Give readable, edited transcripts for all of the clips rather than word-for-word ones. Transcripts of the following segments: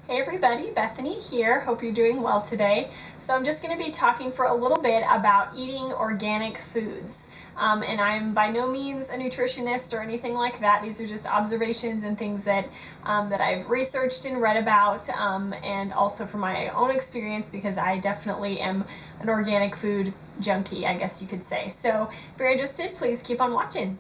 Hey everybody, Bethany here. Hope you're doing well today. So I'm just going to be talking for a little bit about eating organic foods. And I'm by no means a nutritionist or anything like that. These are just observations and things that I've researched and read about, and also from my own experience, because I definitely am an organic food junkie, I guess you could say. So if you're interested, please keep on watching.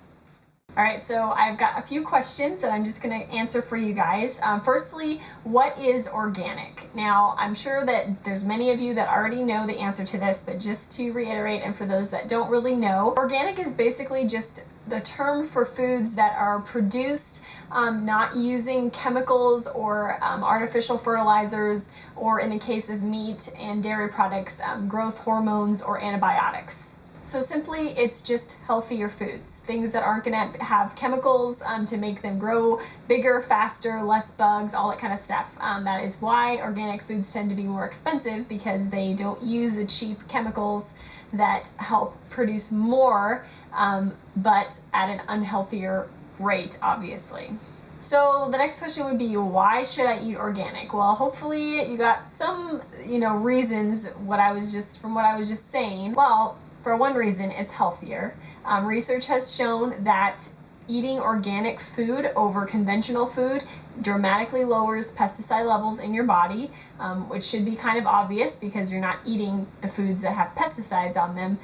All right, so I've got a few questions that I'm just going to answer for you guys. Firstly, what is organic? Now, I'm sure that there's many of you that already know the answer to this, but just to reiterate, and for those that don't really know, organic is basically just the term for foods that are produced not using chemicals or artificial fertilizers, or in the case of meat and dairy products, growth hormones or antibiotics. So simply, it's just healthier foods, things that aren't going to have chemicals to make them grow bigger, faster, less bugs, all that kind of stuff. That is why organic foods tend to be more expensive, because they don't use the cheap chemicals that help produce more, but at an unhealthier rate, obviously. So the next question would be, why should I eat organic? Well, hopefully you got some, reasons from what I was just saying. Well, for one reason, it's healthier. Research has shown that eating organic food over conventional food dramatically lowers pesticide levels in your body, which should be kind of obvious because you're not eating the foods that have pesticides on them,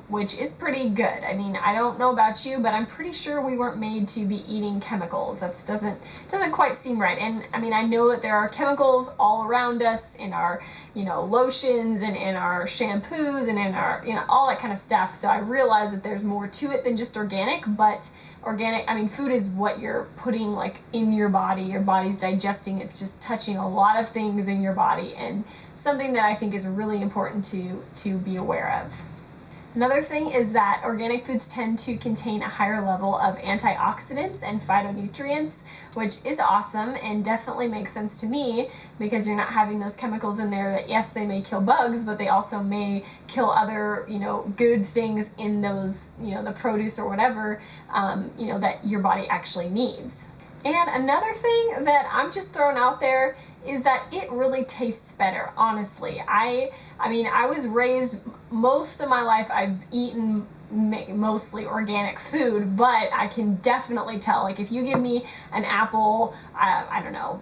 which is pretty good. I mean, I don't know about you, but I'm pretty sure we weren't made to be eating chemicals. That doesn't quite seem right. And I mean, I know that there are chemicals all around us in our, lotions and in our shampoos and in our, all that kind of stuff. So I realize that there's more to it than just organic, but food is what you're putting in your body. Your body's digesting. It's just touching a lot of things in your body, and something that I think is really important to be aware of. Another thing is that organic foods tend to contain a higher level of antioxidants and phytonutrients, which is awesome and definitely makes sense to me, because you're not having those chemicals in there that, yes, they may kill bugs, but they also may kill other, good things in those, the produce or whatever, that your body actually needs. And another thing that I'm just throwing out there is that it really tastes better, honestly. I was raised, most of my life I've eaten mostly organic food, but I can definitely tell, if you give me an apple, I don't know,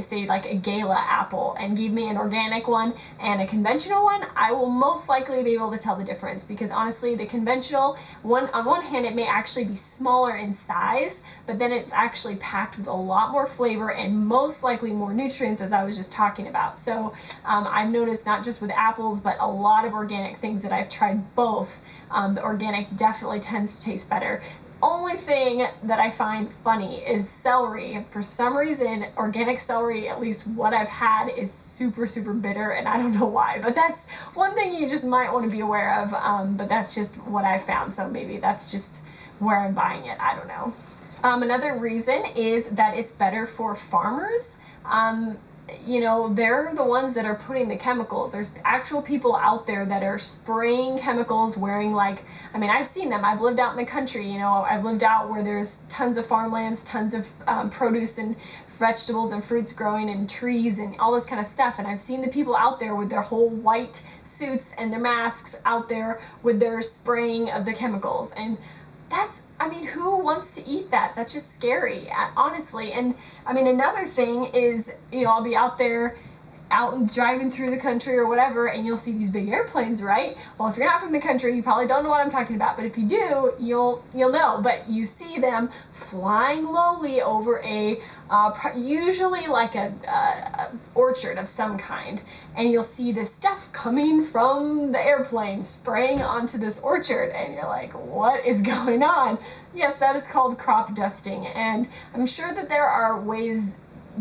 say like a Gala apple, and give me an organic one and a conventional one, I will most likely be able to tell the difference, because honestly, the conventional one, on one hand, it may actually be smaller in size, but then it's actually packed with a lot more flavor and most likely more nutrients, as I was just talking about. So I've noticed, not just with apples, but a lot of organic things that I've tried both, the organic definitely tends to taste better. Only thing that I find funny is celery. For some reason, organic celery, at least what I've had, is super, super bitter, and I don't know why, but that's one thing you just might want to be aware of, but that's just what I found, so maybe that's just where I'm buying it, I don't know. Another reason is that it's better for farmers. They're the ones that are putting the chemicals. There's actual people out there that are spraying chemicals, wearing I've seen them. I've lived out in the country, I've lived out where there's tons of farmlands, tons of produce and vegetables and fruits growing, and trees and all this kind of stuff. And I've seen the people out there with their whole white suits and their masks out there with their spraying of the chemicals. And who wants to eat that? That's just scary, honestly. And another thing is, I'll be out and driving through the country or whatever, and you'll see these big airplanes, right? Well, if you're not from the country, you probably don't know what I'm talking about, but if you do, you'll know. But you see them flying lowly over usually like a orchard of some kind, and you'll see this stuff coming from the airplane spraying onto this orchard, and you're like, what is going on? Yes, that is called crop dusting, and I'm sure that there are ways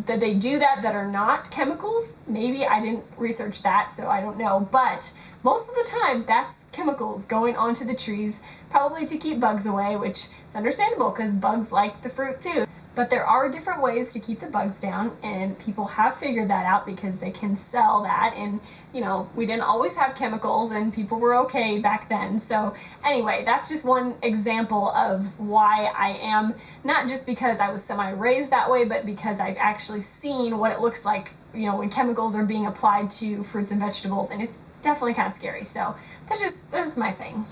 that they do that are not chemicals. Maybe, I didn't research that, so I don't know, but most of the time that's chemicals going onto the trees, probably to keep bugs away, which is understandable because bugs like the fruit too. But there are different ways to keep the bugs down, and people have figured that out because they can sell that. And you know, we didn't always have chemicals, and people were okay back then. So anyway, that's just one example of why I am, not just because I was semi-raised that way, but because I've actually seen what it looks like, you know, when chemicals are being applied to fruits and vegetables, and it's definitely kind of scary. So that's my thing.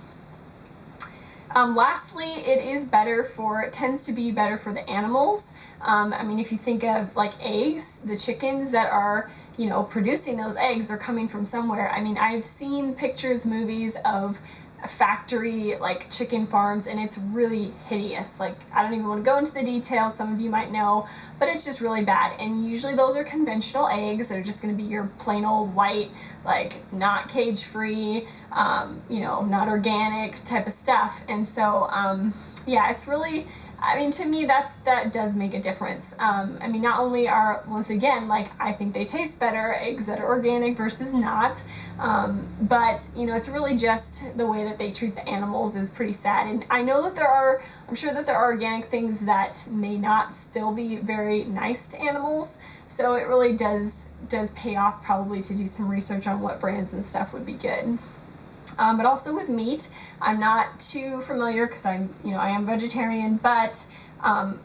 Lastly, it tends to be better for the animals. I mean, if you think of like eggs, the chickens that are, you know, producing those eggs are coming from somewhere. I mean, I've seen pictures, movies of factory like chicken farms, and it's really hideous. Like, I don't even want to go into the details, some of you might know, but it's just really bad. And usually those are conventional eggs that are just going to be your plain old white, like not cage free, you know, not organic type of stuff. And so yeah, it's really, I mean, to me, that does make a difference. I mean, not only are, once again, like, I think they taste better, eggs that are organic versus not, but, you know, it's really just the way that they treat the animals is pretty sad. And I know that I'm sure that there are organic things that may not still be very nice to animals, so it really does pay off probably to do some research on what brands and stuff would be good. But also with meat, I'm not too familiar because I am vegetarian, but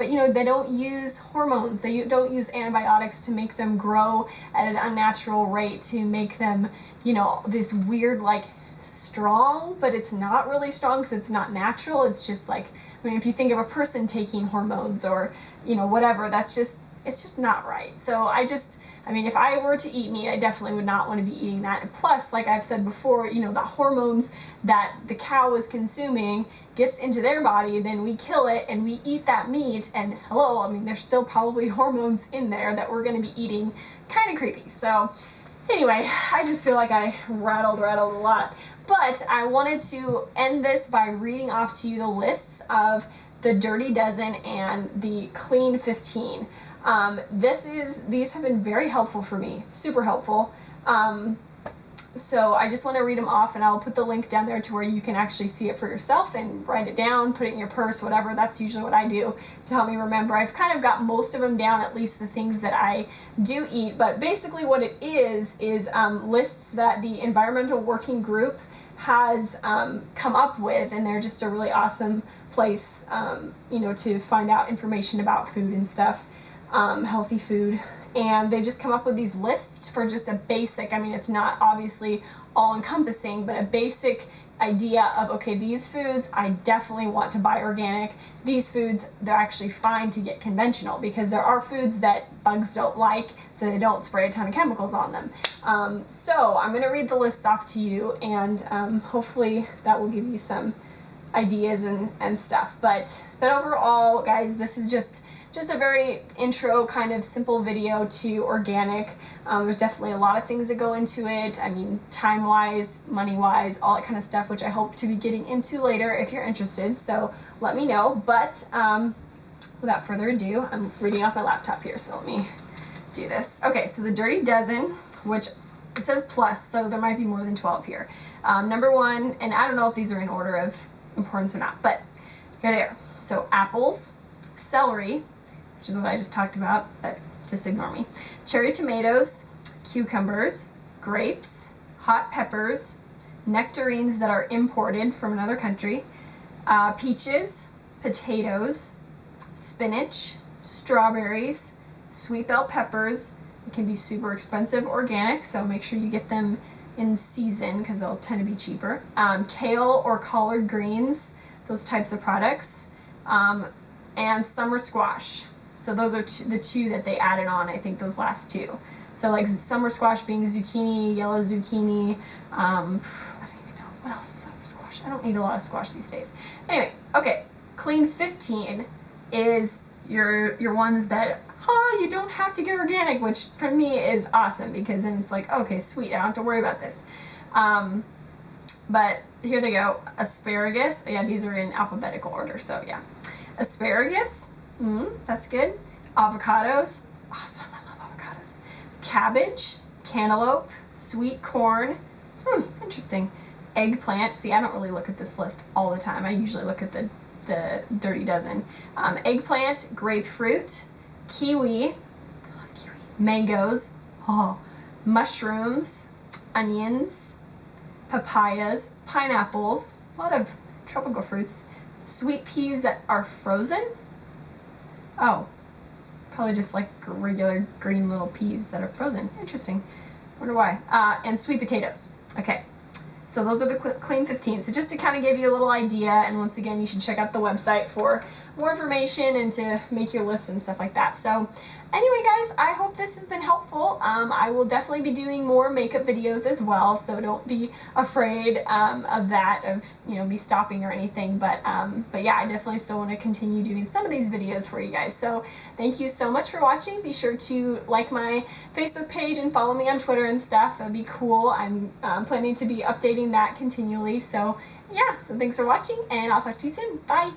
you know, they don't use hormones, they don't use antibiotics to make them grow at an unnatural rate, to make them, you know, this weird, like, strong, but it's not really strong because it's not natural. It's just like, I mean, if you think of a person taking hormones or, you know, whatever, it's just not right. So I mean, if I were to eat meat, I definitely would not want to be eating that. And plus, like I've said before, you know, the hormones that the cow is consuming gets into their body, then we kill it and we eat that meat, and hello, I mean, there's still probably hormones in there that we're going to be eating. Kind of creepy. So anyway, I just feel like I rattled a lot. But I wanted to end this by reading off to you the lists of the Dirty Dozen and the Clean 15. These have been very helpful for me, super helpful. So I just want to read them off, and I'll put the link down there to where you can actually see it for yourself and write it down, put it in your purse, whatever. That's usually what I do to help me remember. I've kind of got most of them down, at least the things that I do eat, but basically what it is lists that the Environmental Working Group has come up with, and they're just a really awesome place, you know, to find out information about food and stuff, healthy food. And they just come up with these lists for just a basic, I mean, it's not obviously all encompassing, but a basic idea of, okay, these foods I definitely want to buy organic. These foods, they're actually fine to get conventional, because there are foods that bugs don't like, so they don't spray a ton of chemicals on them. So I'm going to read the lists off to you, and hopefully that will give you some ideas and stuff. But overall, guys, this is just a very intro kind of simple video to organic. There's definitely a lot of things that go into it. I mean, time wise, money wise, all that kind of stuff, which I hope to be getting into later if you're interested, so let me know. But without further ado, I'm reading off my laptop here, so let me do this. Okay, so the Dirty Dozen, which it says plus, so there might be more than 12 here. Number one, and I don't know if these are in order of importance or not, but here they are. So apples, celery, which is what I just talked about, but just ignore me. Cherry tomatoes, cucumbers, grapes, hot peppers, nectarines that are imported from another country, peaches, potatoes, spinach, strawberries, sweet bell peppers. It can be super expensive organic, so make sure you get them in season because they'll tend to be cheaper. Kale or collard greens, those types of products, and summer squash. So those are the two that they added on, I think, those last two. So like summer squash being zucchini, yellow zucchini, I don't even know, what else is summer squash? I don't eat a lot of squash these days. Anyway, okay, Clean 15 is your ones that, you don't have to get organic, which for me is awesome, because then it's like, okay, sweet, I don't have to worry about this. But here they go. Asparagus, yeah, these are in alphabetical order, so yeah. Asparagus, that's good. Avocados, awesome, I love avocados. Cabbage, cantaloupe, sweet corn, interesting. Eggplant, see, I don't really look at this list all the time. I usually look at the the Dirty Dozen. Eggplant, grapefruit, kiwi, mangoes, mushrooms, onions, papayas, pineapples, a lot of tropical fruits, sweet peas that are frozen. Oh, probably just like regular green little peas that are frozen. Interesting. Wonder why. And sweet potatoes. Okay. So those are the Clean 15. So just to kind of give you a little idea, and once again, you should check out the website for more information and to make your list and stuff like that. So anyway, guys, I hope this has been helpful. I will definitely be doing more makeup videos as well, so don't be afraid of that, of me stopping or anything. But yeah, I definitely still want to continue doing some of these videos for you guys. So thank you so much for watching. Be sure to like my Facebook page and follow me on Twitter and stuff. That'd be cool. I'm planning to be updating that continually. So yeah, so thanks for watching, and I'll talk to you soon. Bye.